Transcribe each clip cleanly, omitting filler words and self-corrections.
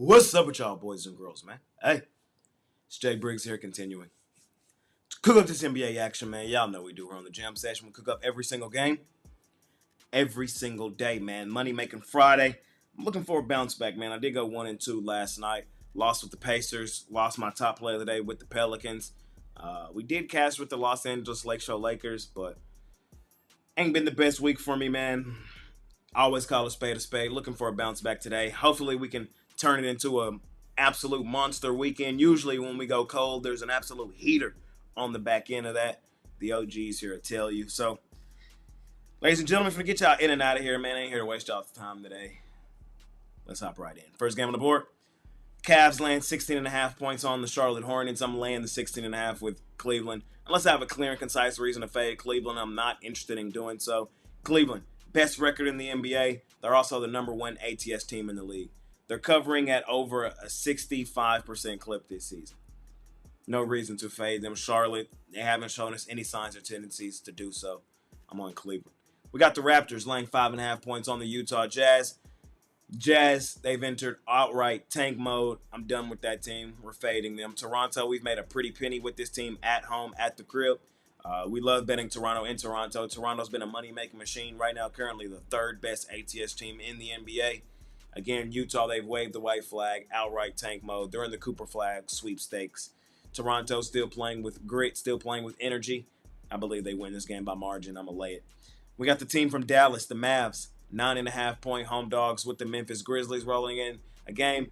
What's up with y'all boys and girls, man? Hey, it's Jay Briggs here continuing to cook up this NBA action, man. Y'all know we do here on the Jam Session. We cook up every single game, every single day, man. Money making Friday. I'm looking for a bounce back, man. I did go 1-2 last night. Lost with the Pacers. Lost my top player of the day with the Pelicans. We did cash with the Los Angeles Lakers, but ain't been the best week for me, man. I always call a spade a spade. Looking for a bounce back today. Hopefully we can turn it into a absolute monster weekend. Usually when we go cold, there's an absolute heater on the back end of that. The OGs here to tell you. So, ladies and gentlemen, for to get y'all in and out of here, man, I ain't here to waste y'all's time today. Let's hop right in. First game on the board. Cavs laying 16.5 points on the Charlotte Hornets. I'm laying the 16.5 with Cleveland. Unless I have a clear and concise reason to fade Cleveland, I'm not interested in doing so. Cleveland, best record in the NBA. They're also the number one ATS team in the league. They're covering at over a 65% clip this season. No reason to fade them. Charlotte, they haven't shown us any signs or tendencies to do so. I'm on Cleveland. We got the Raptors laying 5.5 points on the Utah Jazz. Jazz, they've entered outright tank mode. I'm done with that team. We're fading them. Toronto, we've made a pretty penny with this team at home, at the crib. We love betting Toronto in Toronto. Toronto's been a money-making machine right now, currently the third best ATS team in the NBA. Again, Utah, they've waved the white flag, outright tank mode. They're in the Cooper flag sweepstakes. Toronto still playing with grit, still playing with energy. I believe they win this game by margin. I'm going to lay it. We got the team from Dallas, the Mavs, 9.5-point home dogs with the Memphis Grizzlies rolling in a game.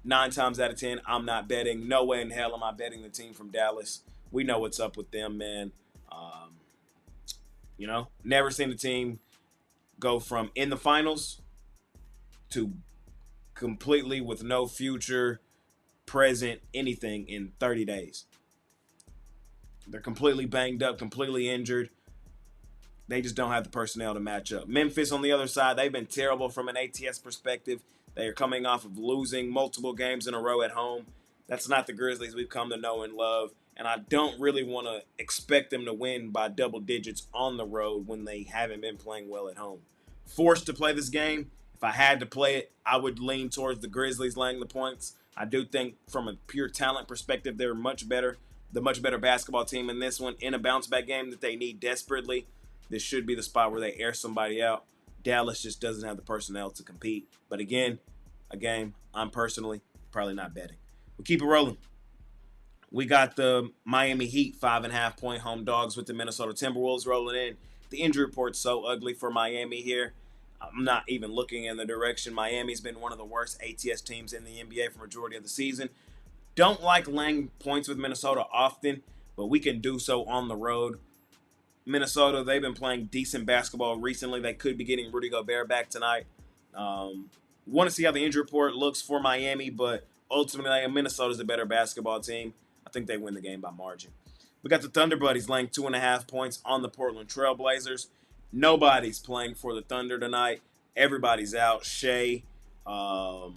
9 times out of 10, I'm not betting. No way in hell am I betting the team from Dallas. We know what's up with them, man. Never seen the team go from in the finals to completely with no future, present, anything in 30 days. They're completely banged up, completely injured. They just don't have the personnel to match up. Memphis, on the other side, they've been terrible from an ATS perspective. They are coming off of losing multiple games in a row at home. That's not the Grizzlies we've come to know and love. And I don't really want to expect them to win by double digits on the road when they haven't been playing well at home. Forced to play this game, if I had to play it, I would lean towards the Grizzlies laying the points. I do think from a pure talent perspective, they're much better, the much better basketball team in this one, in a bounce-back game that they need desperately. This should be the spot where they air somebody out. Dallas just doesn't have the personnel to compete. But again, a game I'm personally probably not betting. We'll keep it rolling. We got the Miami Heat 5.5-point home dogs with the Minnesota Timberwolves rolling in. The injury report's so ugly for Miami here. I'm not even looking in the direction. Miami's been one of the worst ATS teams in the NBA for the majority of the season. Don't like laying points with Minnesota often, but we can do so on the road. Minnesota, they've been playing decent basketball recently. They could be getting Rudy Gobert back tonight. Want to see how the injury report looks for Miami, but ultimately Minnesota's the better basketball team. I think they win the game by margin. We got the Thunder Buddies laying 2.5 points on the Portland Trail Blazers. Nobody's playing for the Thunder tonight. Everybody's out. Shea, Jalen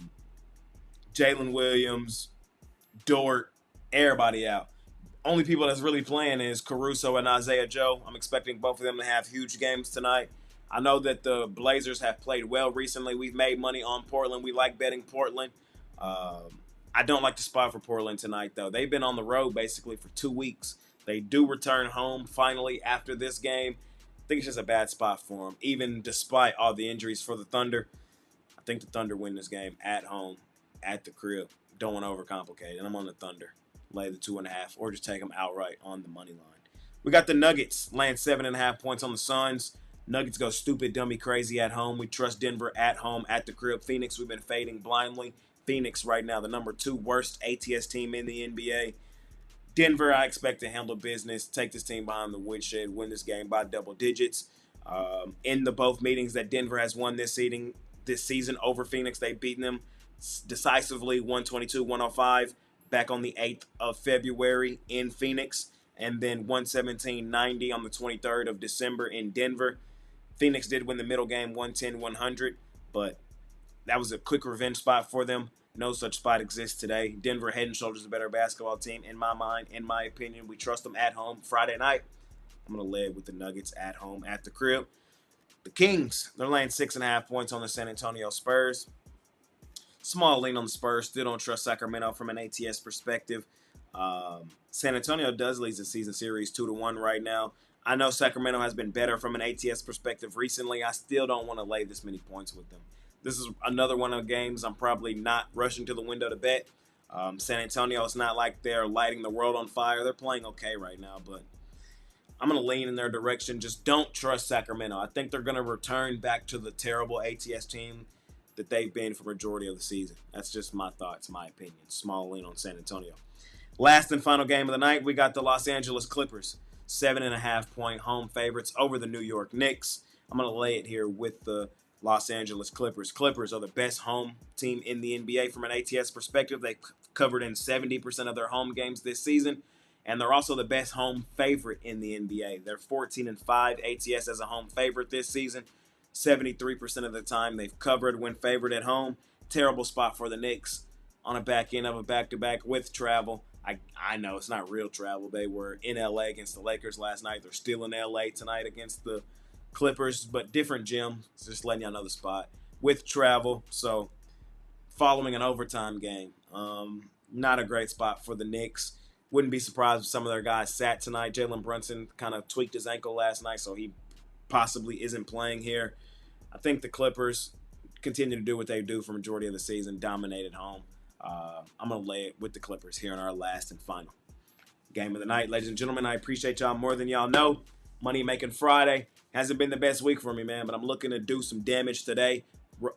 Williams, Dort, everybody out. Only people that's really playing is Caruso and Isaiah Joe. I'm expecting both of them to have huge games tonight. I know that the Blazers have played well recently. We've made money on Portland. We like betting Portland. I don't like the spot for Portland tonight, though. They've been on the road basically for 2 weeks. They do return home finally after this game. I think it's just a bad spot for them, even despite all the injuries for the Thunder. I think the Thunder win this game at home, at the crib. Don't want to overcomplicate it. I'm on the Thunder. Lay the 2.5, or just take them outright on the money line. We got the Nuggets laying 7.5 points on the Suns. Nuggets go stupid, dummy, crazy at home. We trust Denver at home, at the crib. Phoenix, we've been fading blindly. Phoenix right now, the number 2 worst ATS team in the NBA. Denver, I expect to handle business, take this team behind the woodshed, win this game by double digits. In the both meetings that Denver has won this season over Phoenix, they've beaten them decisively, 122-105. Back on the 8th of February in Phoenix, and then 117-90 on the 23rd of December in Denver. Phoenix did win the middle game 110-100, but that was a quick revenge spot for them. No such spot exists today. Denver head and shoulders a better basketball team in my mind, in my opinion. We trust them at home Friday night. I'm going to lay it with the Nuggets at home at the crib. The Kings, they're laying 6.5 points on the San Antonio Spurs. Small lean on the Spurs. Still don't trust Sacramento from an ATS perspective. San Antonio does lead the season series 2-1 right now. I know Sacramento has been better from an ATS perspective recently. I still don't want to lay this many points with them. This is another one of the games I'm probably not rushing to the window to bet. San Antonio, it's not like they're lighting the world on fire. They're playing okay right now, but I'm going to lean in their direction. Just don't trust Sacramento. I think they're going to return back to the terrible ATS team that they've been for majority of the season. That's just my thoughts, my opinion. Small lean on San Antonio. Last and final game of the night, we got the Los Angeles Clippers. 7.5-point home favorites over the New York Knicks. I'm going to lay it here with the Los Angeles Clippers. Clippers are the best home team in the NBA from an ATS perspective. They covered in 70% of their home games this season, and they're also the best home favorite in the NBA. They're 14-5 ATS as a home favorite this season. 73% of the time they've covered when favored at home. Terrible spot for the Knicks on a back end of a back-to-back with travel. I know it's not real travel. They were in LA against the Lakers last night. They're still in LA tonight against the Clippers, but different gym. Just letting y'all know the spot. With travel, so following an overtime game. Not a great spot for the Knicks. Wouldn't be surprised if some of their guys sat tonight. Jalen Brunson kind of tweaked his ankle last night, so he possibly isn't playing here. I think the Clippers continue to do what they do for majority of the season, dominate at home. I'm going to lay it with the Clippers here in our last and final game of the night. Ladies and gentlemen, I appreciate y'all more than y'all know. Money Making Friday hasn't been the best week for me, man, but I'm looking to do some damage today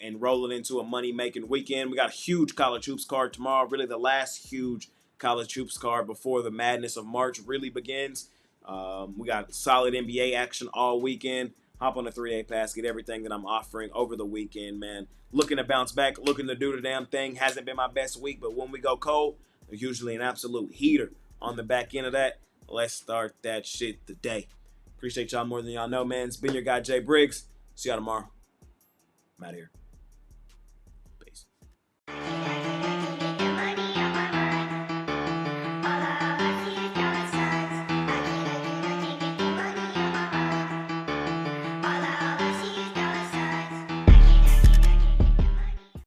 and roll it into a money-making weekend. We got a huge college hoops card tomorrow, really the last huge college hoops card before the madness of March really begins. We got solid NBA action all weekend. Hop on the 3-8 pass, get everything that I'm offering over the weekend, man. Looking to bounce back, looking to do the damn thing. Hasn't been my best week, but when we go cold, there's usually an absolute heater on the back end of that. Let's start that shit today. Appreciate y'all more than y'all know, man. It's been your guy, Jay Briggs. See y'all tomorrow. I'm out of here.